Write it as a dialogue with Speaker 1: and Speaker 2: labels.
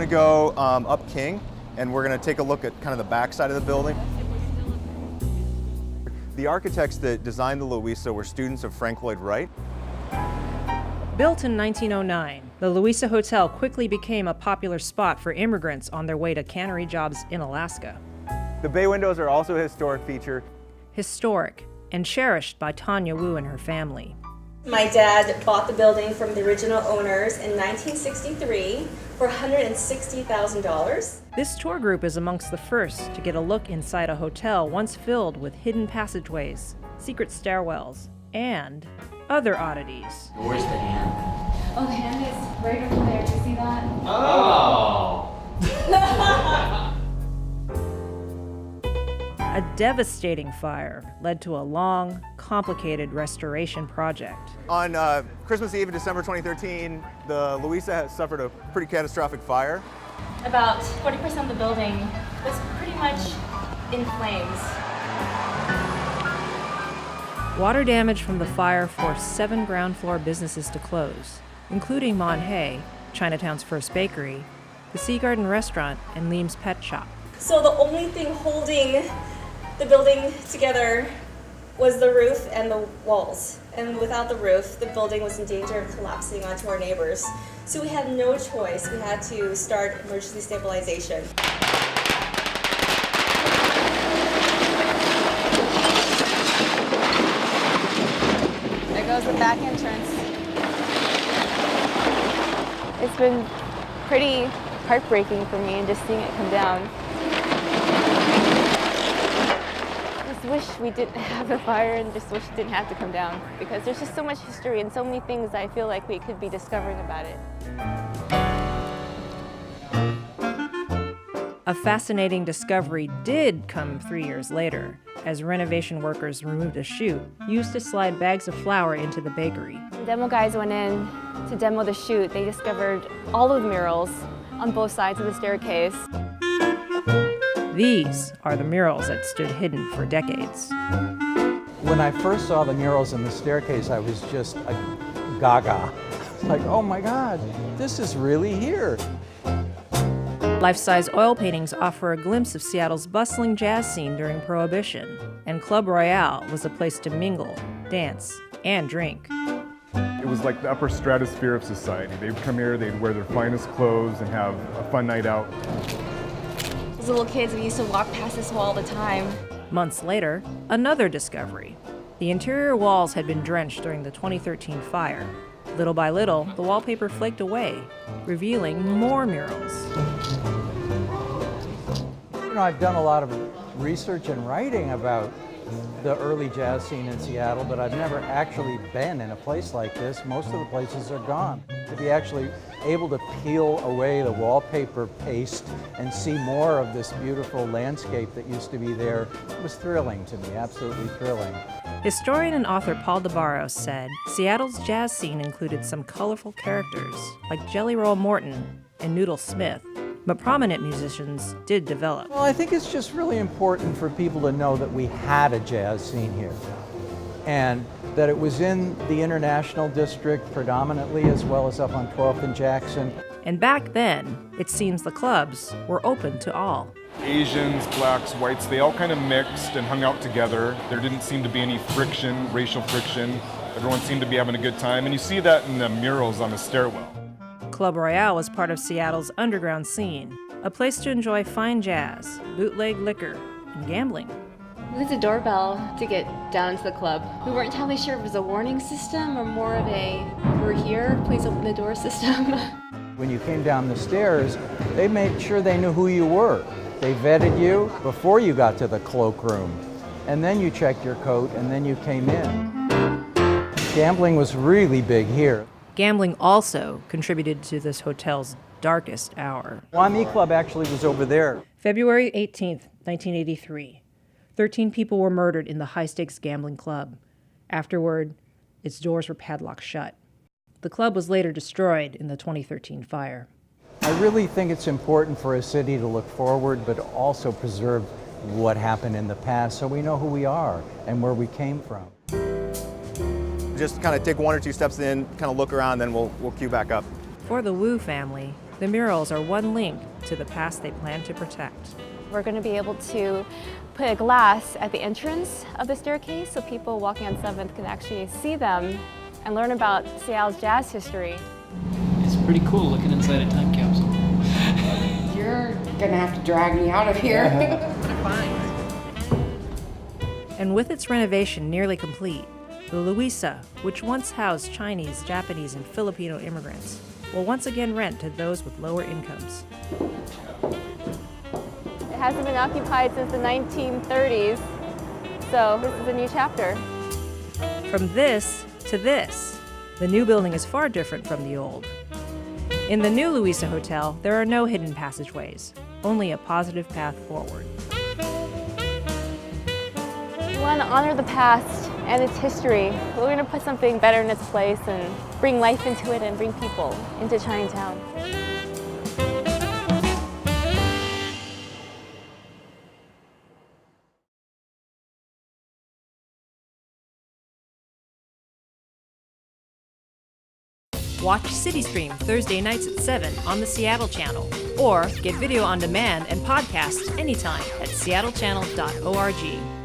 Speaker 1: go up King, and we're going to take a look at kind of the back side of the building. The architects that designed the Louisa were students of Frank Lloyd Wright.
Speaker 2: Built in 1909, the Louisa Hotel quickly became a popular spot for immigrants on their way to cannery jobs in Alaska.
Speaker 1: The bay windows are also a historic feature.
Speaker 2: Historic and cherished by Tanya Wu and her family.
Speaker 3: My dad bought the building from the original owners in 1963 for $160,000.
Speaker 2: This tour group is amongst the first to get a look inside a hotel once filled with hidden passageways, secret stairwells, and other oddities.
Speaker 4: Where's the hand?
Speaker 5: Oh, the hand is right over there. Do you see that?
Speaker 4: Oh!
Speaker 2: A devastating fire led to a long, complicated restoration project.
Speaker 1: On Christmas Eve in December 2013, the Louisa has suffered a pretty catastrophic fire.
Speaker 3: About 40% of the building was pretty much in flames.
Speaker 2: Water damage from the fire forced 7 ground floor businesses to close, including Mon Hay, Chinatown's first bakery, the Sea Garden restaurant, and Leem's pet shop.
Speaker 3: So the only thing holding the building together was the roof and the walls. And without the roof, the building was in danger of collapsing onto our neighbors. So we had no choice. We had to start emergency stabilization.
Speaker 5: There goes the back entrance. It's been pretty heartbreaking for me just seeing it come down. Just wish we didn't have the fire and just wish it didn't have to come down because there's just so much history and so many things I feel like we could be discovering about it.
Speaker 2: A fascinating discovery did come 3 years later, as renovation workers removed a chute used to slide bags of flour into the bakery.
Speaker 5: The demo guys went in to demo the chute. They discovered all of the murals on both sides of the staircase.
Speaker 2: These are the murals that stood hidden for decades.
Speaker 6: When I first saw the murals in the staircase, I was just gaga. Like, oh my God, this is really here.
Speaker 2: Life-size oil paintings offer a glimpse of Seattle's bustling jazz scene during Prohibition, and Club Royale was a place to mingle, dance, and drink.
Speaker 7: It was like the upper stratosphere of society. They would come here, they'd wear their finest clothes and have a fun night out.
Speaker 3: As little kids, we used to walk past this wall all the time.
Speaker 2: Months later, another discovery. The interior walls had been drenched during the 2013 fire. Little by little, the wallpaper flaked away, revealing more murals.
Speaker 6: You know, I've done a lot of research and writing about the early jazz scene in Seattle, but I've never actually been in a place like this. Most of the places are gone. To be actually able to peel away the wallpaper paste and see more of this beautiful landscape that used to be there was thrilling to me, absolutely thrilling.
Speaker 2: Historian and author Paul DeBarros said Seattle's jazz scene included some colorful characters like Jelly Roll Morton and Noodle Smith, but prominent musicians did develop.
Speaker 6: Well, I think it's just really important for people to know that we had a jazz scene here and that it was in the International District predominantly as well as up on 12th and Jackson.
Speaker 2: And back then, it seems the clubs were open to all.
Speaker 7: Asians, blacks, whites, they all kind of mixed and hung out together. There didn't seem to be any friction, racial friction. Everyone seemed to be having a good time, and you see that in the murals on the stairwell.
Speaker 2: Club Royale was part of Seattle's underground scene, a place to enjoy fine jazz, bootleg liquor, and gambling.
Speaker 5: We used a doorbell to get down to the club. We weren't entirely sure if it was a warning system or more of a, we're here, please open the door system.
Speaker 6: When you came down the stairs, they made sure they knew who you were. They vetted you before you got to the cloakroom, and then you checked your coat, and then you came in. Gambling was really big here.
Speaker 2: Gambling also contributed to this hotel's darkest hour.
Speaker 6: Wami Club actually was over there.
Speaker 2: February 18th, 1983. 13 people were murdered in the high-stakes gambling club. Afterward, its doors were padlocked shut. The club was later destroyed in the 2013 fire.
Speaker 6: I really think it's important for a city to look forward, but also preserve what happened in the past so we know who we are and where we came from.
Speaker 1: Just kind of take 1 or 2 steps in, kind of look around, then we'll queue back up.
Speaker 2: For the Wu family, The murals are one link to the past they plan to protect.
Speaker 5: We're going to be able to put a glass at the entrance of the staircase so people walking on 7th can actually see them and learn about Seattle's jazz history.
Speaker 8: It's pretty cool looking inside a time capsule.
Speaker 9: You're gonna have to drag me out of here.
Speaker 2: And with its renovation nearly complete, the Louisa, which once housed Chinese, Japanese, and Filipino immigrants, will once again rent to those with lower incomes.
Speaker 5: It hasn't been occupied since the 1930s, so this is a new chapter.
Speaker 2: From this to this, the new building is far different from the old. In the new Louisa Hotel, there are no hidden passageways, only a positive path forward.
Speaker 5: We want to honor the past and its history, but we're going to put something better in its place and bring life into it and bring people into Chinatown.
Speaker 2: Watch CityStream Thursday nights at 7 on the Seattle Channel, or get video on demand and podcasts anytime at seattlechannel.org.